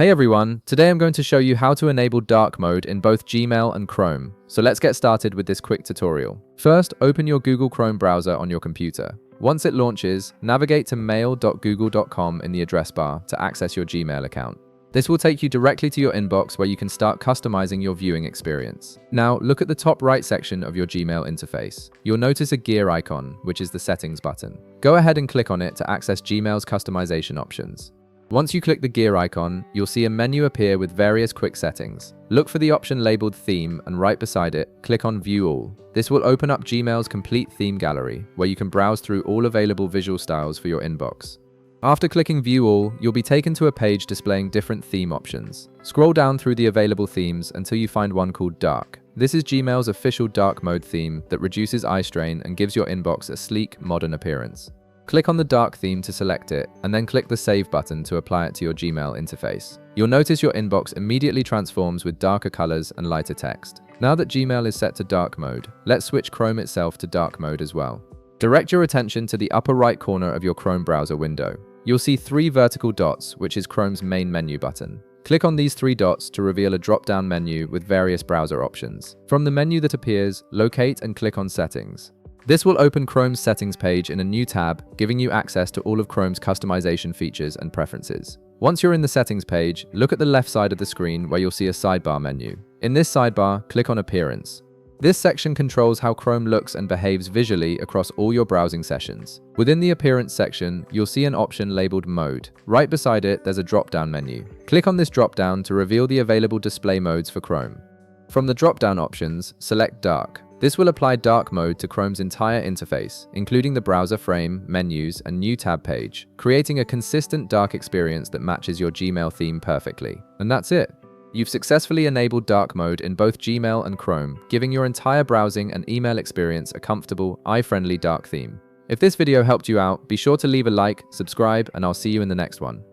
Hey everyone, today I'm going to show you how to enable dark mode in both Gmail and Chrome. So let's get started with this quick tutorial. First, open your Google Chrome browser on your computer. Once it launches, navigate to mail.google.com in the address bar to access your Gmail account. This will take you directly to your inbox where you can start customizing your viewing experience. Now, look at the top right section of your Gmail interface. You'll notice a gear icon, which is the settings button. Go ahead and click on it to access Gmail's customization options. Once you click the gear icon, you'll see a menu appear with various quick settings. Look for the option labeled Theme and right beside it, click on View All. This will open up Gmail's complete theme gallery, where you can browse through all available visual styles for your inbox. After clicking View All, you'll be taken to a page displaying different theme options. Scroll down through the available themes until you find one called Dark. This is Gmail's official dark mode theme that reduces eye strain and gives your inbox a sleek, modern appearance. Click on the dark theme to select it, and then click the Save button to apply it to your Gmail interface. You'll notice your inbox immediately transforms with darker colors and lighter text. Now that Gmail is set to dark mode, let's switch Chrome itself to dark mode as well. Direct your attention to the upper right corner of your Chrome browser window. You'll see three vertical dots, which is Chrome's main menu button. Click on these three dots to reveal a drop-down menu with various browser options. From the menu that appears, locate and click on Settings. This will open Chrome's settings page in a new tab, giving you access to all of Chrome's customization features and preferences. Once you're in the settings page, look at the left side of the screen where you'll see a sidebar menu. In this sidebar, click on Appearance. This section controls how Chrome looks and behaves visually across all your browsing sessions. Within the Appearance section, you'll see an option labeled Mode. Right beside it, there's a drop-down menu. Click on this drop-down to reveal the available display modes for Chrome. From the drop-down options, select Dark. This will apply dark mode to Chrome's entire interface, including the browser frame, menus, and new tab page, creating a consistent dark experience that matches your Gmail theme perfectly. And that's it. You've successfully enabled dark mode in both Gmail and Chrome, giving your entire browsing and email experience a comfortable, eye-friendly dark theme. If this video helped you out, be sure to leave a like, subscribe, and I'll see you in the next one.